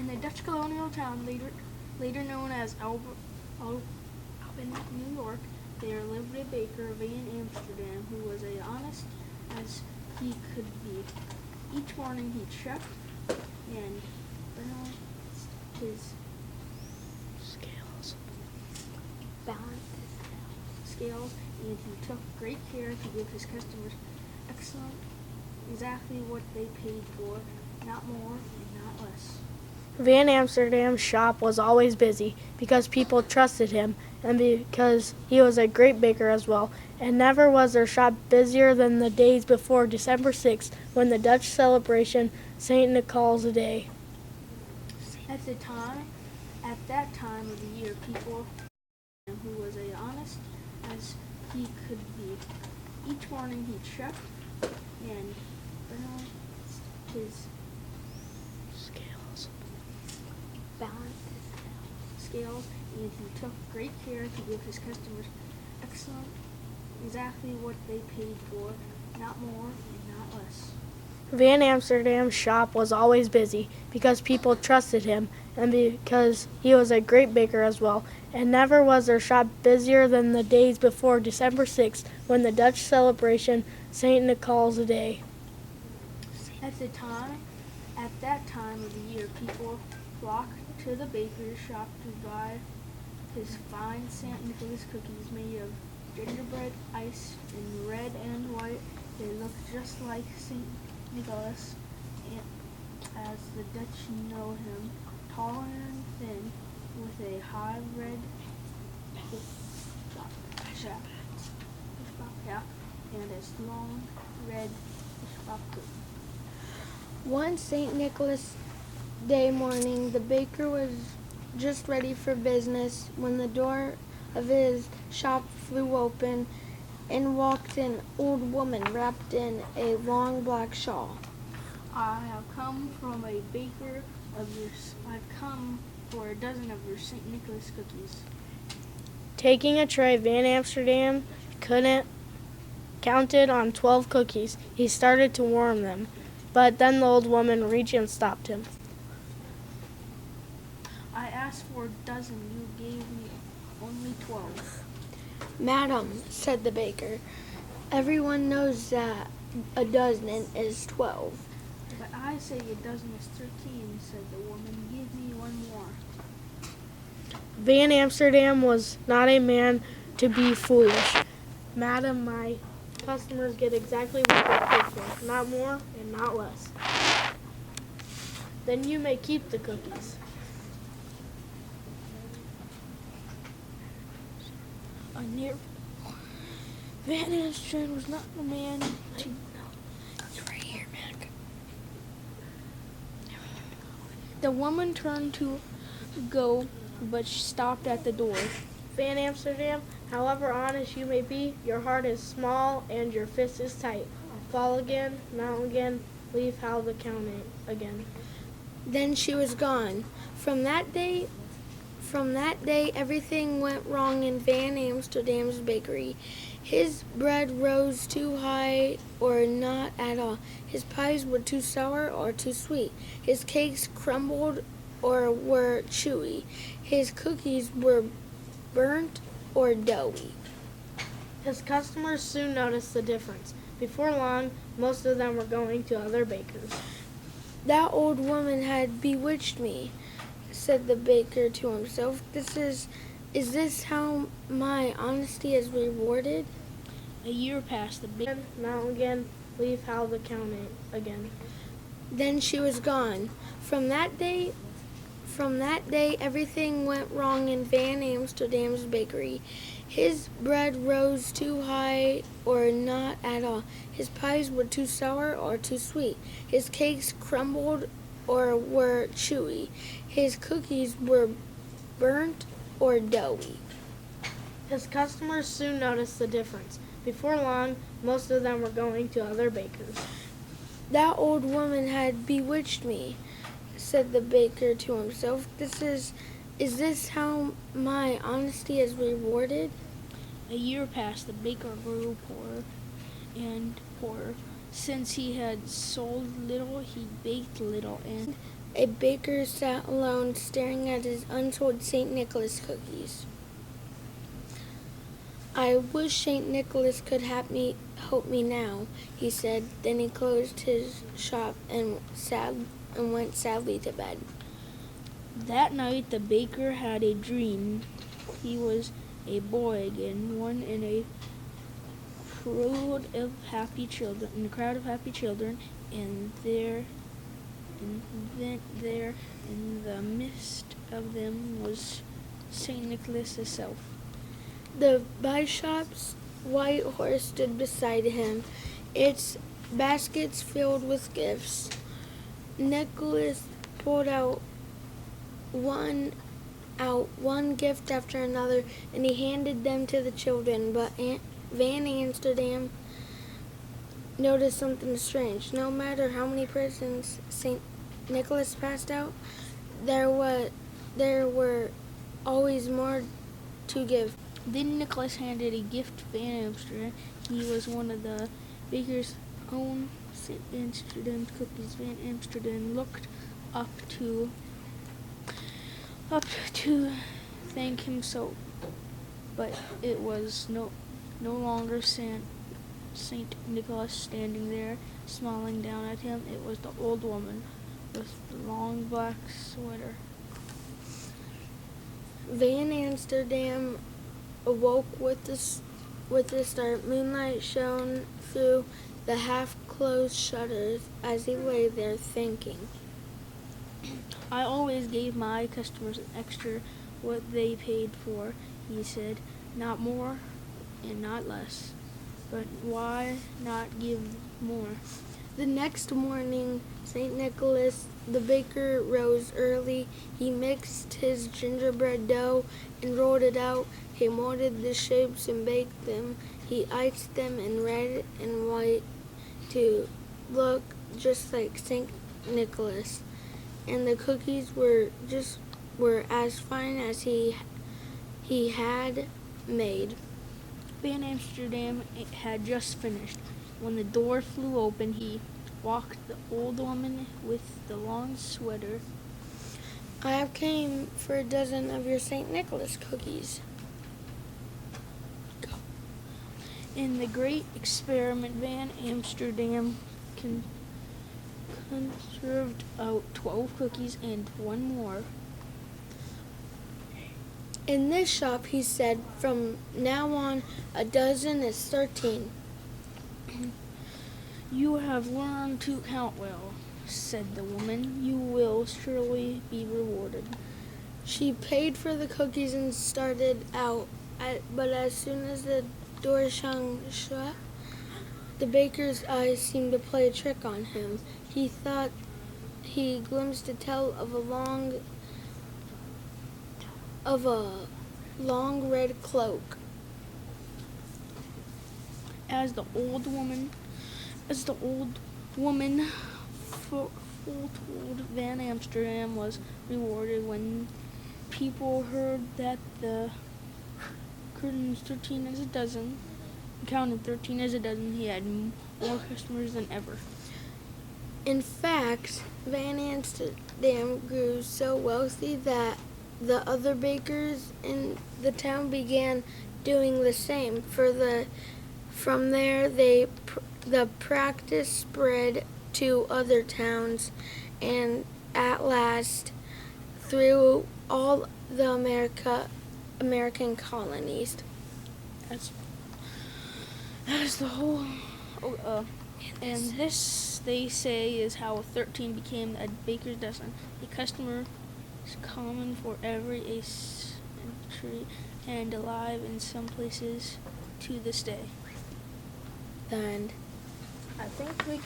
In the Dutch colonial town, later known as Albany, New York, there lived a baker, Van Amsterdam, who was as honest as he could be. Each morning he checked and balanced his scales, and he took great care to give his customers exactly what they paid for, not more and not less. Van Amsterdam's shop was always busy because people trusted him and because he was a great baker as well. And never was their shop busier than the days before December 6th when the Dutch celebration St. Nicholas Day. At that time of the year, people who was as honest as he could be. Each morning he checked and balanced his scales, and he took great care to give his customers exactly what they paid for, not more and not less. Van Amsterdam's shop was always busy because people trusted him and because he was a great baker as well. And never was their shop busier than the days before December 6th when the Dutch celebration St. Nicholas Day. At that time of the year, people flocked to the baker's shop to buy his fine St. Nicholas cookies made of gingerbread ice in red and white. They looked just like St. Nicholas, as the Dutch know him, tall and thin, with a high red cap and a long red fishbach. One St. Nicholas Day morning, the baker was just ready for business when the door of his shop flew open and walked an old woman wrapped in a long black shawl. I've come for a dozen of your St. Nicholas cookies. Taking a tray, Van Amsterdam counted on 12 cookies. He started to warm them, but then the old woman reached and stopped him. I asked for a dozen. You gave me only 12. Madam, said the baker, everyone knows that a dozen is 12. But I say a dozen is 13, said the woman. Give me one more. Van Amsterdam was not a man to be foolish. Madam, my customers get exactly what they pay for, not more and not less. Then you may keep the cookies. Van Amsterdam was not the man to... It's right here, Mac. The woman turned to go, but she stopped at the door. Van Amsterdam, however honest you may be, your heart is small and your fist is tight. Fall again, mount again, leave how the counting again. Then she was gone. From that day, everything went wrong in Van Amsterdam's bakery. His bread rose too high or not at all. His pies were too sour or too sweet. His cakes crumbled or were chewy. His cookies were burnt or doughy. His customers soon noticed the difference. Before long, most of them were going to other bakers. That old woman had bewitched me, said the baker to himself. Is this how my honesty is rewarded? A year passed. The baker Mount again, leave how the counting again. Then she was gone. From that day, everything went wrong in Van Amsterdam's bakery. His bread rose too high or not at all. His pies were too sour or too sweet. His cakes crumbled or were chewy. His cookies were burnt or doughy. His customers soon noticed the difference. Before long, most of them were going to other bakers. That old woman had bewitched me, said the baker to himself. Is this how my honesty is rewarded? A year passed. The baker grew poorer and poorer. Since he had sold little, he baked little, and A baker sat alone, staring at his unsold St. Nicholas cookies. I wish St. Nicholas could help me now, he said. Then he closed his shop and went sadly to bed. That night the baker had a dream. He was a boy again, one in a crowd of happy children, and there in the midst of them was St. Nicholas himself. The bishop's white horse stood beside him, its baskets filled with gifts. Nicholas pulled out one gift after another, and he handed them to the children. But Van Amsterdam noticed something strange. No matter how many presents St. Nicholas passed out, there were always more to give. Then Nicholas handed a gift to Van Amsterdam. He was one of the baker's own St. Amsterdam cookies. Van Amsterdam looked up to thank him so, but it was no longer Saint Nicholas standing there smiling down at him. It was the old woman with the long black sweater. Van Amsterdam awoke with a start. Moonlight shone through the half-closed shutters as he lay there thinking. I always gave my customers extra what they paid for, he said. Not more and not less. But why not give more? The next morning, St. Nicholas, the baker, rose early. He mixed his gingerbread dough and rolled it out. He molded the shapes and baked them. He iced them in red and white to look just like St. Nicholas. And the cookies were as fine as he had made. Van Amsterdam had just finished. When the door flew open, he walked the old woman with the long sweater. I have came for a dozen of your St. Nicholas cookies. In the great experiment, Van Amsterdam conserved out 12 cookies and one more. In this shop, he said, from now on, a dozen is 13. You have learned to count well, said the woman. You will surely be rewarded. She paid for the cookies and started out, but as soon as the door swung shut, the baker's eyes seemed to play a trick on him. He thought he glimpsed a tail of a long red cloak. As the old woman foretold, Van Amsterdam was rewarded when people heard that the curtains 13 as a dozen, counted 13 as a dozen. He had more customers than ever. In fact, Van Amsterdam grew so wealthy that the other bakers in the town began doing the same. From there, the practice spread to other towns, and at last through all the American colonies. That's the whole. And this, they say, is how 13 became a baker's dozen. A customer is common for every century and alive in some places to this day. And I think we